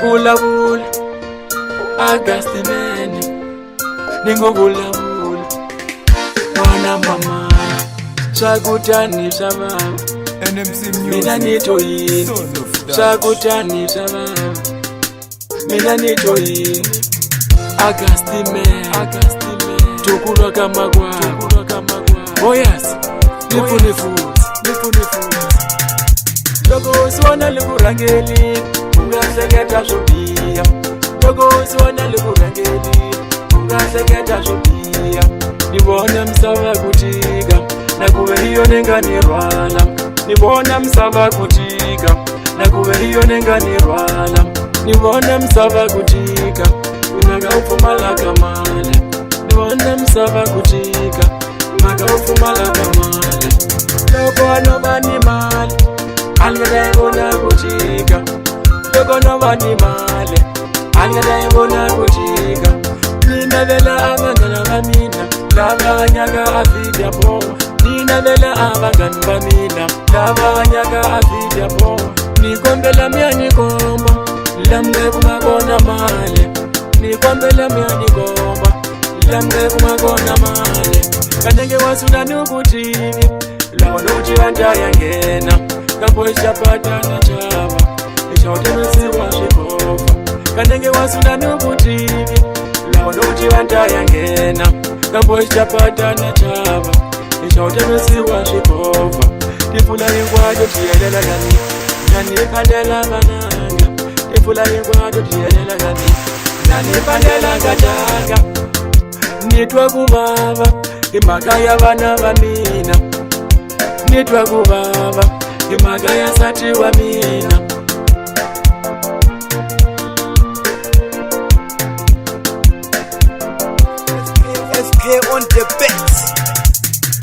Bula bula Augustimene Ningo bula bula Mwana mama Shakutani shababa NMC Music Mina nitoyini Shakutani shababa Mina nitoyini Augustimene Tukura kama kwa Oh yes Nifu Logo uswana likurangeli Ungaseketa shopia Logo uswana likurangeli Ungaseketa shopia Nibona msava kutika Na kuwe hiyo nenga nirwala Nibona msava kutika Na kuwe hiyo nenga nirwala Nibona msava kutika Unaga ufumala kamale Nibona msava kutika Unaga ufumala kamale Logo anobani mali Angada ngona kutika Logo anobani mali Angada ngona kutika Nina vela abangana bamina Lava nyaga afidya po Nina vela abangana bamina Lava nyaga afidya po Nikombela mya nikomba Lamge kumagona male Nikombela mya nikomba Lamge kumagona male Kanenge wasuna nukutini Lawa nuchi wanja yangena Kampo ishapata na chava Ishaotemesi wa shipofa Kanenge wasuna nukutini Lawa nuchi wanja yangena Kampo ishapata na chava Ishaotemesi wa shipofa Tifula ingwado tiyelela gani Nani pandela mananga Tifula ingwado tiyelela gani Nani pandela gadaga Nitwa kubaba Imagaya vana vamina Nitwa kubaba Imagaya sati wamina FK on the beat.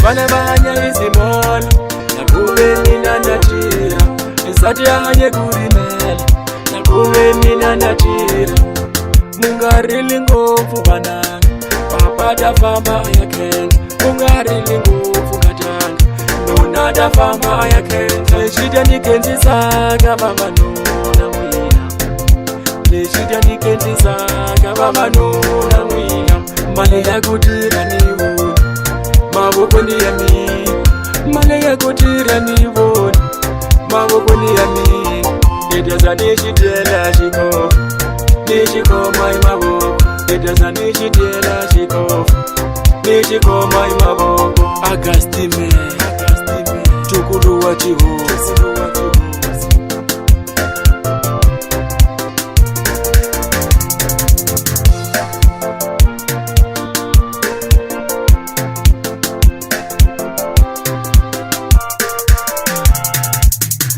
Bana bahanya izimolo Nakuwe mina natira Isati ahanye kurimela Nakuwe mina natira Mungarili ngofu bananga Papata famba ayakenza Mungarili ngofu katanga Nonada famba ayakenza Leshida nikenzi saka baba nona mwina Leshida nikenzi saka baba nona mwina Male ya kutira nivu Maboko ni yami Male ya kutira nivoni Maboko ni yami Nitaza nishitela shiko Nishiko mai maboko Nitaza nishitela shiko Nishiko mai maboko Augustimene Tukuru wa chihuzi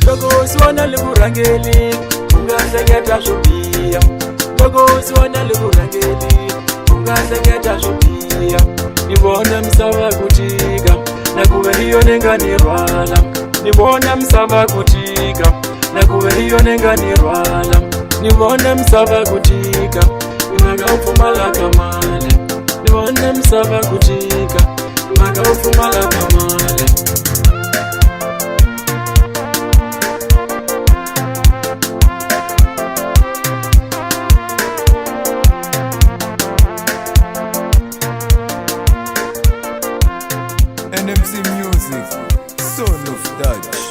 Logo uswana likurangeli Ungaseketa shopia Logo uswana likurangeli Ungaseketa shopia Nibona msava kutika Na kuwe hiyo nenga nirwala Nibona msava kutika Na kuwe hiyo nenga nirwala Nibona msava kutika Unaga ufumala kamale Nibona msava kutika Unaga ufumala kamale NMC Music, Son of Dutch.